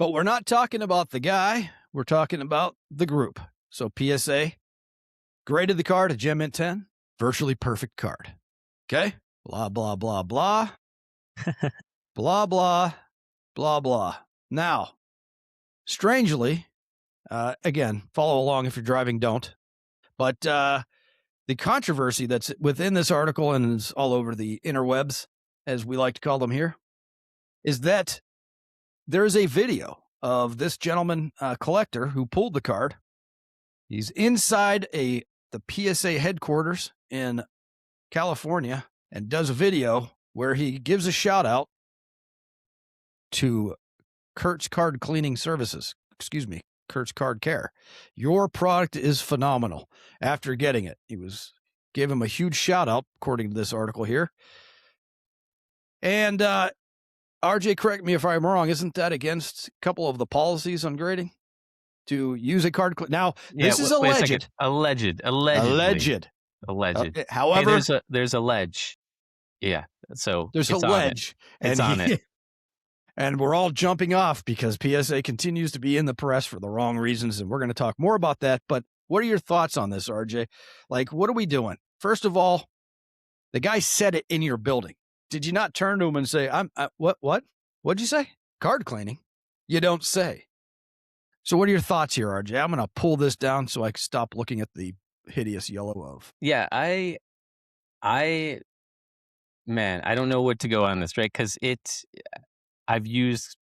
But we're not talking about the guy. We're talking about the group. So PSA graded the card a Gem Mint 10, virtually perfect card. Okay? Blah, blah, blah, blah. Blah, blah, blah, blah. Now, strangely, again, follow along if you're driving, don't. But the controversy that's within this article and is all over the interwebs, as we like to call them here, is that there is a video of this gentleman collector who pulled the card. He's inside the PSA headquarters in California and does a video where he gives a shout out to Kurt's Card Cleaning Services. Excuse me, Kurt's Card Care. Your product is phenomenal. After getting it, gave him a huge shout out, according to this article here. And RJ, correct me if I'm wrong. Isn't that against a couple of the policies on grading to use a card? Now, this is alleged. Alleged. However, hey, there's a ledge. Yeah. So there's a ledge. It's on it. And we're all jumping off because PSA continues to be in the press for the wrong reasons. And we're going to talk more about that. But what are your thoughts on this, RJ? Like, what are we doing? First of all, the guy said it in your building. Did you not turn to him and say, what? What'd you say? Card cleaning? You don't say. So what are your thoughts here, RJ? I'm going to pull this down so I can stop looking at the hideous yellow glove. Yeah, man, I don't know what to go on this, right? Because I've used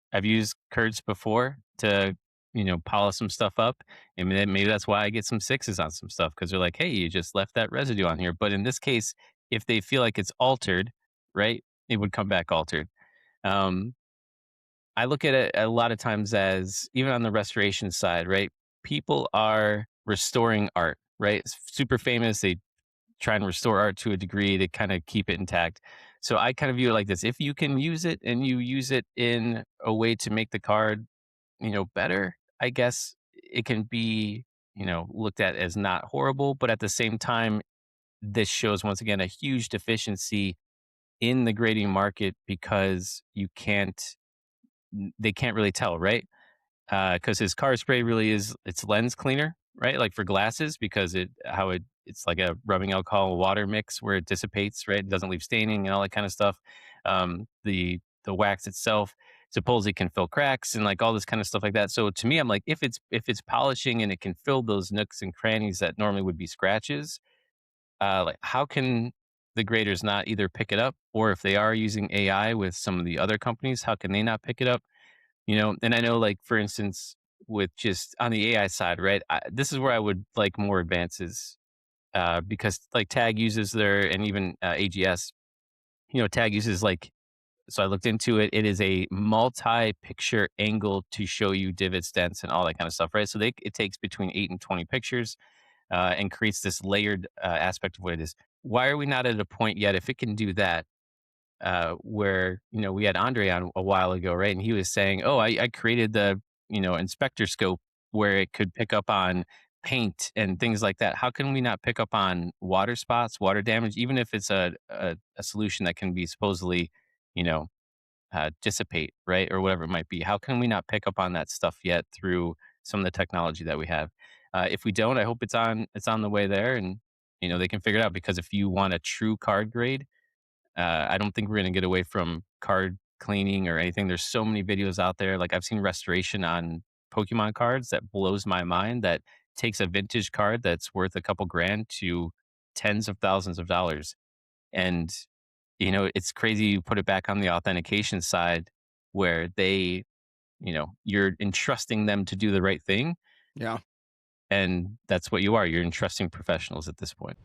Kurtz before to, polish some stuff up. And maybe that's why I get some 6s on some stuff, because they're like, hey, you just left that residue on here. But in this case, if they feel like it's altered, right, it would come back altered. I look at it a lot of times as, even on the restoration side, right, people are restoring art, right? It's super famous. They try and restore art to a degree to kind of keep it intact. So I kind of view it like this. If you can use it and you use it in a way to make the card, better, I guess it can be, looked at as not horrible. But at the same time, this shows, once again, a huge deficiency in the grading market, because they can't really tell, right? Because his card spray really it's lens cleaner, right? Like for glasses, because it's like a rubbing alcohol water mix where it dissipates, right? It doesn't leave staining and all that kind of stuff. The wax itself supposedly can fill cracks and like all this kind of stuff like that. So to me, I'm like, if it's polishing and it can fill those nooks and crannies that normally would be scratches, like how can the graders not either pick it up, or if they are using AI with some of the other companies, how can they not pick it up? And I know, like, for instance, with just on the AI side, right? This is where I would like more advances, because like Tag uses and even AGS, Tag uses so I looked into it. It is a multi-picture angle to show you divots, dents, and all that kind of stuff, right? So it takes between 8 and 20 pictures and creates this layered aspect of what it is. Why are we not at a point yet, if it can do that, where, we had Andre on a while ago, right? And he was saying, oh, I created the, inspector scope where it could pick up on paint and things like that. How can we not pick up on water spots, water damage, even if it's a solution that can be supposedly, dissipate, right? Or whatever it might be. How can we not pick up on that stuff yet through some of the technology that we have? If we don't, I hope it's on the way there, and, they can figure it out, because if you want a true card grade, I don't think we're going to get away from card cleaning or anything. There's so many videos out there. Like, I've seen restoration on Pokemon cards that blows my mind, that takes a vintage card that's worth a couple grand to tens of thousands of dollars. And, it's crazy. You put it back on the authentication side, where they, you're entrusting them to do the right thing. Yeah. And that's what you are. You're entrusting professionals at this point.